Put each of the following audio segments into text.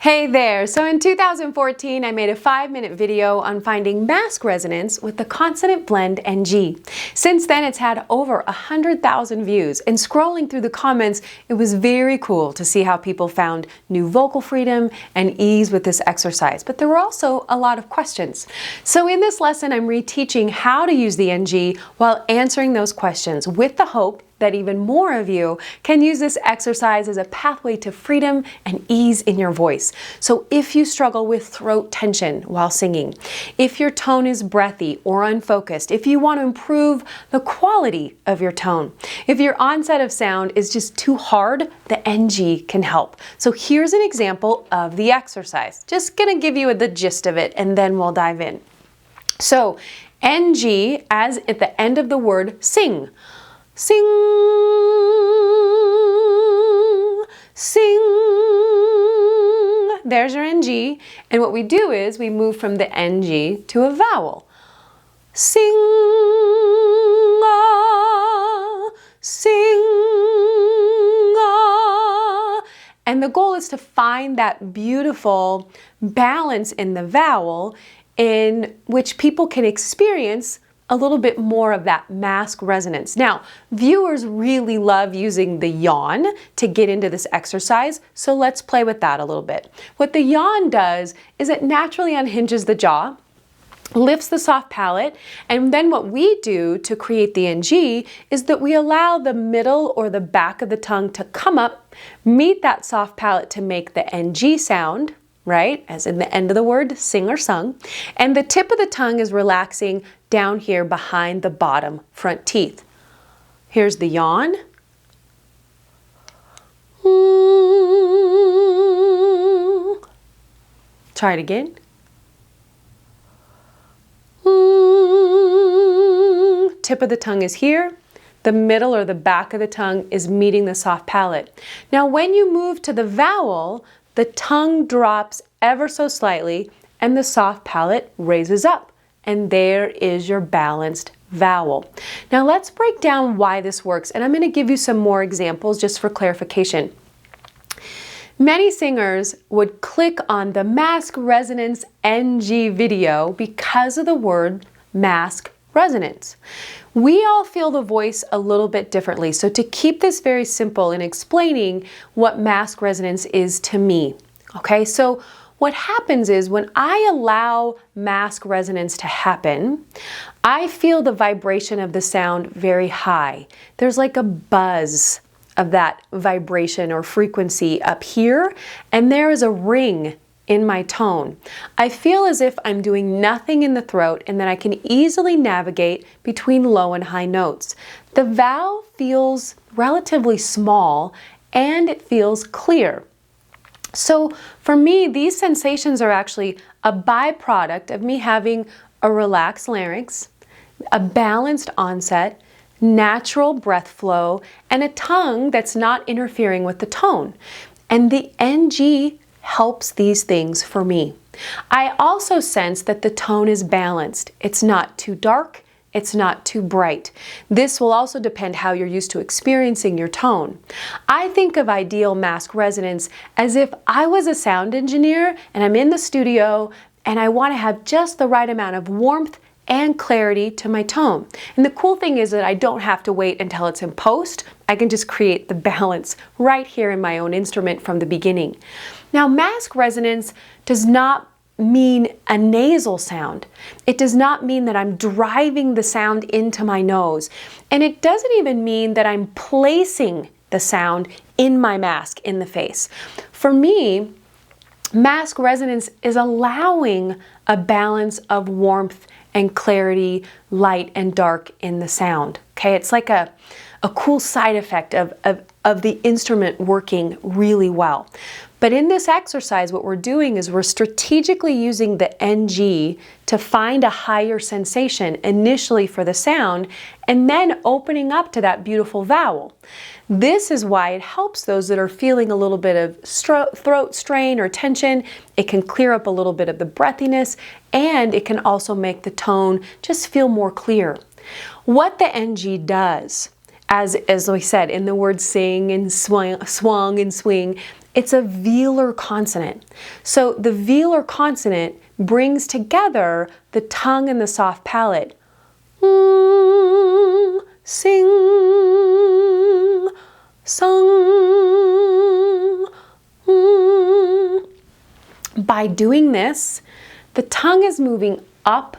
Hey there! So in 2014, I made a 5-minute video on finding mask resonance with the consonant blend ng. Since then, it's had over 100,000 views, and scrolling through the comments, it was very cool to see how people found new vocal freedom and ease with this exercise. But there were also a lot of questions. So in this lesson, I'm reteaching how to use the ng while answering those questions with the hope that even more of you can use this exercise as a pathway to freedom and ease in your voice. So if you struggle with throat tension while singing, if your tone is breathy or unfocused, if you want to improve the quality of your tone, if your onset of sound is just too hard, the ng can help. So here's an example of the exercise. Just gonna give you the gist of it and then we'll dive in. So ng as at the end of the word sing. Sing, sing. There's your ng. And what we do is we move from the ng to a vowel. Sing, sing. And the goal is to find that beautiful balance in the vowel in which people can experience a little bit more of that mask resonance. Now, viewers really love using the yawn to get into this exercise, so let's play with that a little bit. What the yawn does is it naturally unhinges the jaw, lifts the soft palate, and then what we do to create the ng is that we allow the middle or the back of the tongue to come up, meet that soft palate to make the ng sound, right, as in the end of the word sing or sung, and the tip of the tongue is relaxing down here behind the bottom front teeth. Here's the yawn. Try it again. Tip of the tongue is here. The middle or the back of the tongue is meeting the soft palate. Now when you move to the vowel, the tongue drops ever so slightly and the soft palate raises up. And there is your balanced vowel. Now let's break down why this works, and I'm going to give you some more examples just for clarification. Many singers would click on the mask resonance ng video because of the word mask resonance. We all feel the voice a little bit differently, so to keep this very simple in explaining what mask resonance is to me, okay, so what happens is when I allow mask resonance to happen, I feel the vibration of the sound very high. There's like a buzz of that vibration or frequency up here, and there is a ring in my tone. I feel as if I'm doing nothing in the throat and that I can easily navigate between low and high notes. The vowel feels relatively small and it feels clear. So for me, these sensations are actually a byproduct of me having a relaxed larynx, a balanced onset, natural breath flow, and a tongue that's not interfering with the tone. And the ng helps these things for me. I also sense that the tone is balanced. It's not too dark. It's not too bright. This will also depend how you're used to experiencing your tone. I think of ideal mask resonance as if I was a sound engineer and I'm in the studio and I want to have just the right amount of warmth and clarity to my tone. And the cool thing is that I don't have to wait until it's in post. I can just create the balance right here in my own instrument from the beginning. Now, mask resonance does not mean a nasal sound. It does not mean that I'm driving the sound into my nose. And it doesn't even mean that I'm placing the sound in my mask, in the face. For me, mask resonance is allowing a balance of warmth and clarity, light and dark in the sound. Okay, it's like a cool side effect of the instrument working really well. But in this exercise, what we're doing is we're strategically using the ng to find a higher sensation initially for the sound and then opening up to that beautiful vowel. This is why it helps those that are feeling a little bit of throat strain or tension. It can clear up a little bit of the breathiness, and it can also make the tone just feel more clear. What the ng does, as we said in the word sing and swung and swing, It's a velar consonant. So the velar consonant brings together the tongue and the soft palate. Sing, sung. By doing this, the tongue is moving up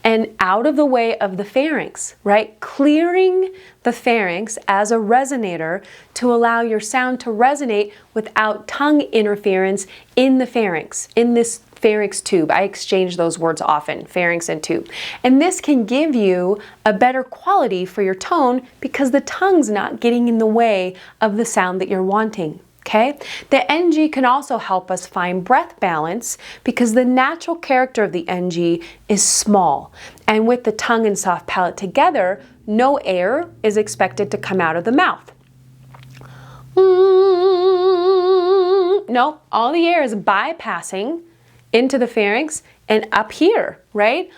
and out of the way of the pharynx, right? Clearing the pharynx as a resonator to allow your sound to resonate without tongue interference in the pharynx, in this pharynx tube. I exchange those words often, pharynx and tube. And this can give you a better quality for your tone because the tongue's not getting in the way of the sound that you're wanting. Okay? The ng can also help us find breath balance because the natural character of the ng is small. And with the tongue and soft palate together, no air is expected to come out of the mouth. No, all the air is bypassing into the pharynx and up here, right?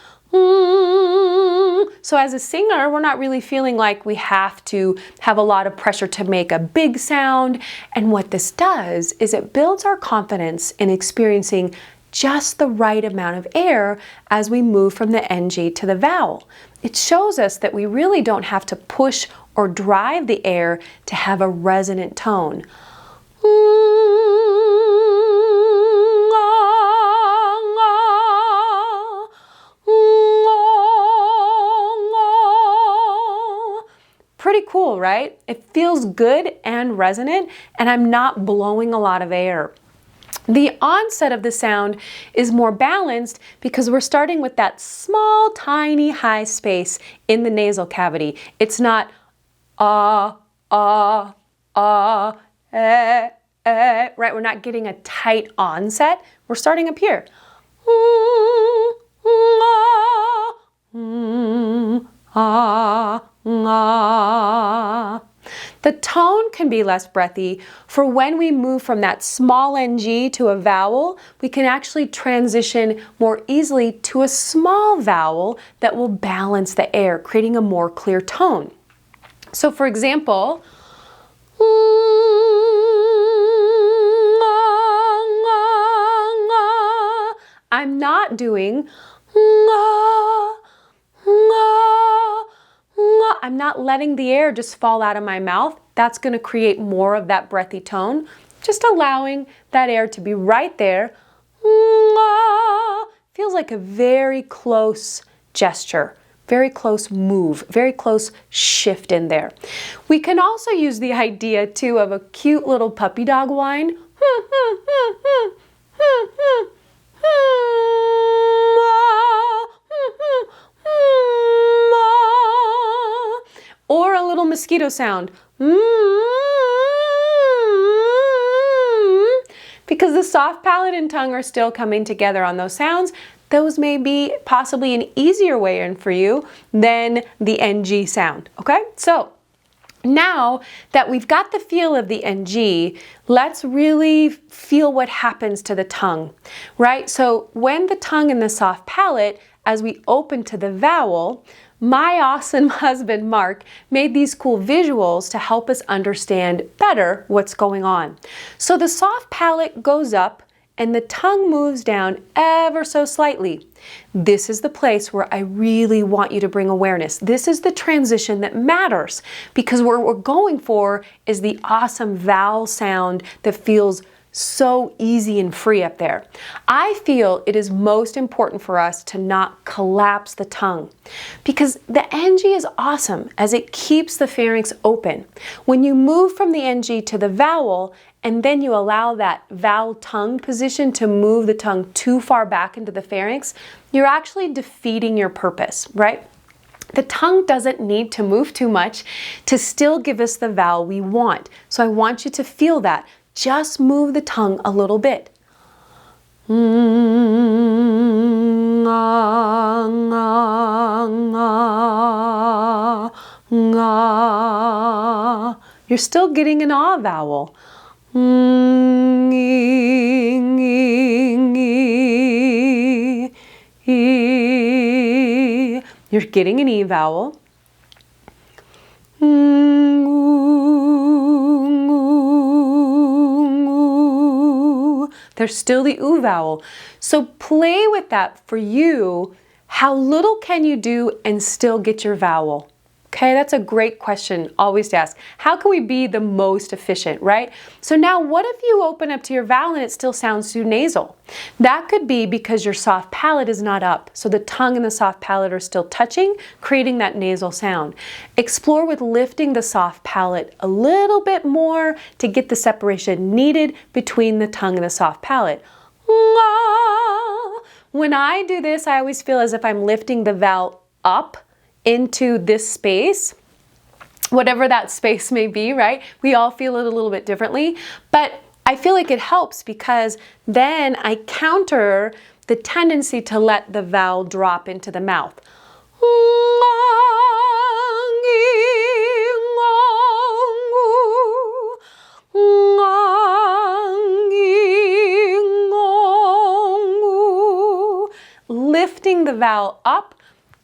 So as a singer, we're not really feeling like we have to have a lot of pressure to make a big sound. And what this does is it builds our confidence in experiencing just the right amount of air as we move from the ng to the vowel. It shows us that we really don't have to push or drive the air to have a resonant tone. Pretty cool, right? It feels good and resonant, and I'm not blowing a lot of air. The onset of the sound is more balanced because we're starting with that small, tiny, high space in the nasal cavity. It's not right? We're not getting a tight onset. We're starting up here. The tone can be less breathy for when we move from that small ng to a vowel. We can actually transition more easily to a small vowel that will balance the air, creating a more clear tone. So for example, I'm not doing I'm not letting the air just fall out of my mouth. That's going to create more of that breathy tone. Just allowing that air to be right there. Feels like a very close gesture, very close move, very close shift in there. We can also use the idea too of a cute little puppy dog whine. Or a little mosquito sound. Because the soft palate and tongue are still coming together on those sounds, those may be possibly an easier way in for you than the ng sound, okay? So now that we've got the feel of the ng, let's really feel what happens to the tongue, right? So when the tongue and the soft palate, as we open to the vowel, my awesome husband, Mark, made these cool visuals to help us understand better what's going on. So the soft palate goes up and the tongue moves down ever so slightly. This is the place where I really want you to bring awareness. This is the transition that matters because what we're going for is the awesome vowel sound that feels so easy and free up there. I feel it is most important for us to not collapse the tongue because the ng is awesome as it keeps the pharynx open. When you move from the ng to the vowel and then you allow that vowel tongue position to move the tongue too far back into the pharynx, you're actually defeating your purpose, right? The tongue doesn't need to move too much to still give us the vowel we want. So I want you to feel that. Just move the tongue a little bit. You're still getting an ah vowel. You're getting an e vowel. There's still the oo vowel. So play with that for you. How little can you do and still get your vowel? Okay, that's a great question always to ask. How can we be the most efficient, right? So now what if you open up to your vowel and it still sounds too nasal? That could be because your soft palate is not up. So the tongue and the soft palate are still touching, creating that nasal sound. Explore with lifting the soft palate a little bit more to get the separation needed between the tongue and the soft palate. When I do this, I always feel as if I'm lifting the vowel up into this space, whatever that space may be, right? We all feel it a little bit differently, but I feel like it helps because then I counter the tendency to let the vowel drop into the mouth. Lifting the vowel up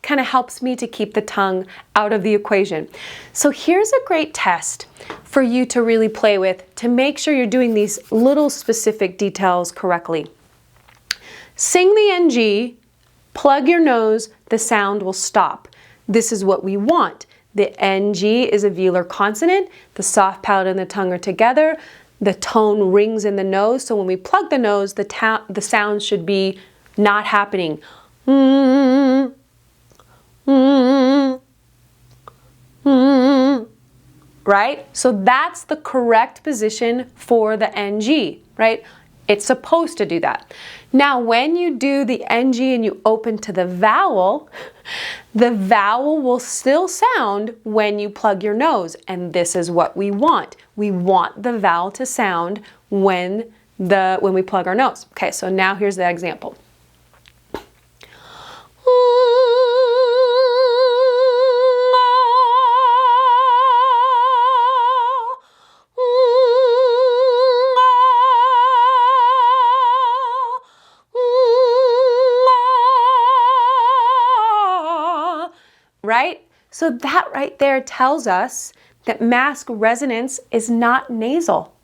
kind of helps me to keep the tongue out of the equation. So here's a great test for you to really play with to make sure you're doing these little specific details correctly. Sing the NG, plug your nose, the sound will stop. This is what we want. The NG is a velar consonant, the soft palate and the tongue are together, the tone rings in the nose, so when we plug the nose, the sound should be not happening. Right? So that's the correct position for the NG, right? It's supposed to do that. Now, when you do the NG and you open to the vowel will still sound when you plug your nose, and this is what we want. We want the vowel to sound when we plug our nose. Okay, so now here's the example. Right? So that right there tells us that mask resonance is not nasal,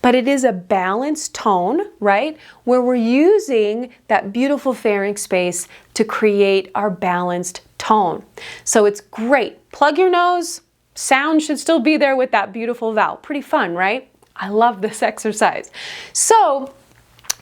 but it is a balanced tone, right? Where we're using that beautiful pharynx space to create our balanced tone. So it's great. Plug your nose, sound should still be there with that beautiful vowel. Pretty fun, right? I love this exercise. So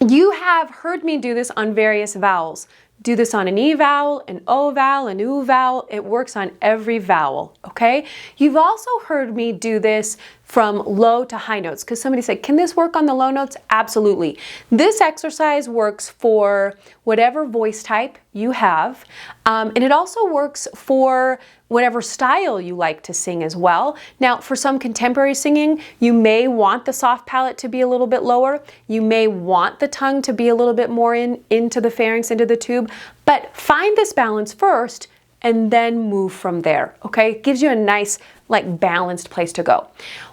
you have heard me do this on various vowels. Do this on an E vowel, an O vowel, an U vowel. It works on every vowel, okay? You've also heard me do this from low to high notes because somebody said, can this work on the low notes? Absolutely. This exercise works for whatever voice type you have, and it also works for whatever style you like to sing as well. Now, for some contemporary singing, you may want the soft palate to be a little bit lower. You may want the tongue to be a little bit more into the pharynx, into the tube, but find this balance first and then move from there, okay? It gives you a nice, like, balanced place to go.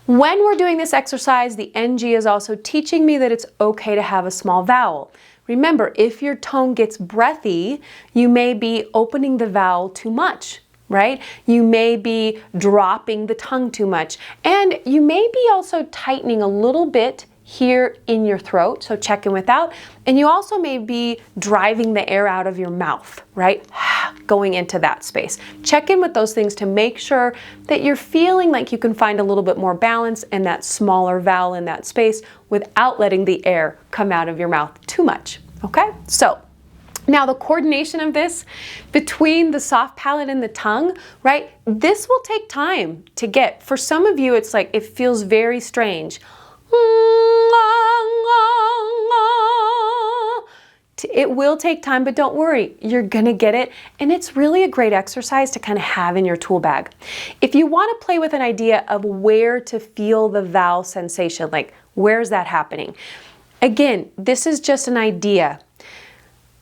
When we're doing this exercise, the NG is also teaching me that it's okay to have a small vowel. Remember, if your tone gets breathy, you may be opening the vowel too much, right? You may be dropping the tongue too much, and you may be also tightening a little bit here in your throat, so check in with that. And you also may be driving the air out of your mouth, right? Going into that space. Check in with those things to make sure that you're feeling like you can find a little bit more balance in that smaller vowel in that space without letting the air come out of your mouth too much, okay? So now the coordination of this between the soft palate and the tongue, right? This will take time to get. For some of you, it's like, it feels very strange. It will take time, but don't worry, you're gonna get it. And it's really a great exercise to kind of have in your tool bag. If you want to play with an idea of where to feel the vowel sensation, like where's that happening? Again, this is just an idea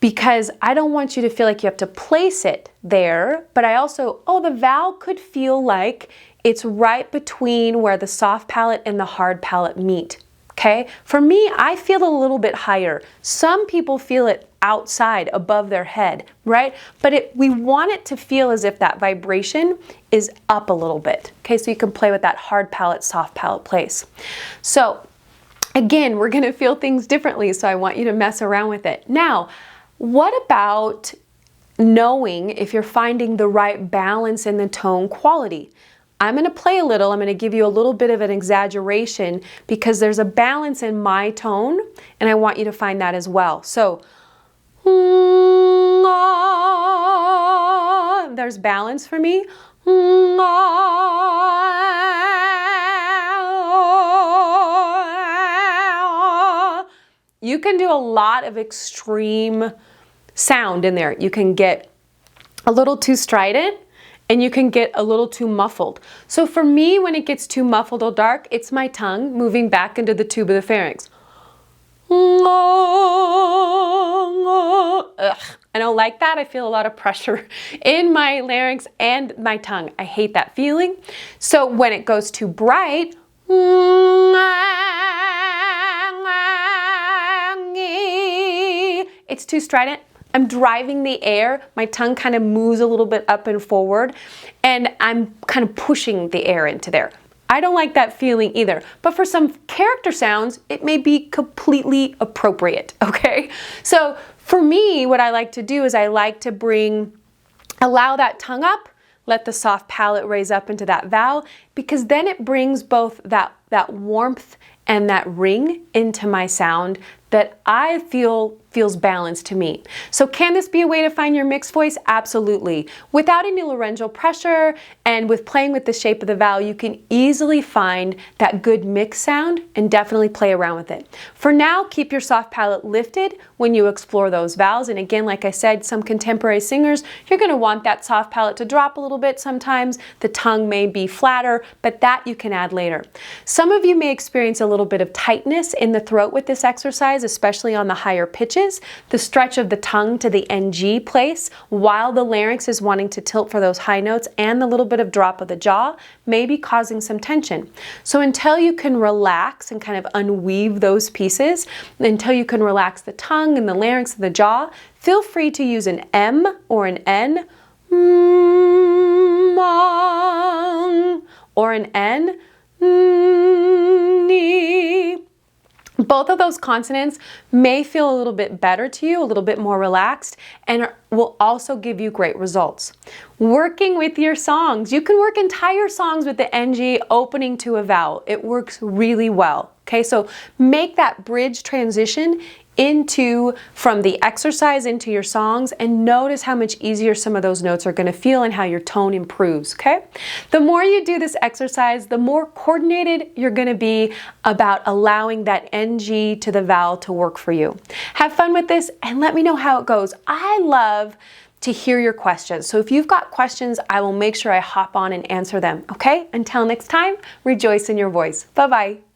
because I don't want you to feel like you have to place it there, but I also, the vowel could feel like it's right between where the soft palate and the hard palate meet, okay? For me, I feel a little bit higher. Some people feel it outside, above their head, right? But we want it to feel as if that vibration is up a little bit, okay? So you can play with that hard palate, soft palate place. So Again, we're going to feel things differently, so I want you to mess around with it. Now, what about knowing if you're finding the right balance in the tone quality? I'm going to play a little. I'm going to give you a little bit of an exaggeration because there's a balance in my tone, and I want you to find that as well. So, there's balance for me. You can do a lot of extreme sound in there. You can get a little too strident and you can get a little too muffled. So for me, when it gets too muffled or dark, it's my tongue moving back into the tube of the pharynx. Ugh, I don't like that. I feel a lot of pressure in my larynx and my tongue. I hate that feeling. So when it goes too bright, it's too strident. I'm driving the air. My tongue kind of moves a little bit up and forward, and I'm kind of pushing the air into there. I don't like that feeling either. But for some character sounds, it may be completely appropriate, okay? So for me, what I like to do is I like to allow that tongue up, let the soft palate raise up into that vowel, because then it brings both that warmth and that ring into my sound that I feel feels balanced to me. So can this be a way to find your mixed voice? Absolutely. Without any laryngeal pressure and with playing with the shape of the vowel, you can easily find that good mixed sound and definitely play around with it. For now, keep your soft palate lifted when you explore those vowels. And again, like I said, some contemporary singers, you're going to want that soft palate to drop a little bit sometimes. The tongue may be flatter, but that you can add later. Some of you may experience a little bit of tightness in the throat with this exercise, especially on the higher pitches. The stretch of the tongue to the ng place while the larynx is wanting to tilt for those high notes, and the little bit of drop of the jaw may be causing some tension. So until you can relax and kind of unweave those pieces, until you can relax the tongue and the larynx and the jaw, feel free to use an M or an N, or an N, Both of those consonants may feel a little bit better to you, a little bit more relaxed, and will also give you great results. Working with your songs. You can work entire songs with the ng opening to a vowel. It works really well. Okay, so make that bridge transition from the exercise into your songs, and notice how much easier some of those notes are going to feel and how your tone improves, okay? The more you do this exercise, the more coordinated you're going to be about allowing that ng to the vowel to work for you. Have fun with this and let me know how it goes. I love to hear your questions. So if you've got questions, I will make sure I hop on and answer them, okay? Until next time, rejoice in your voice. Bye-bye.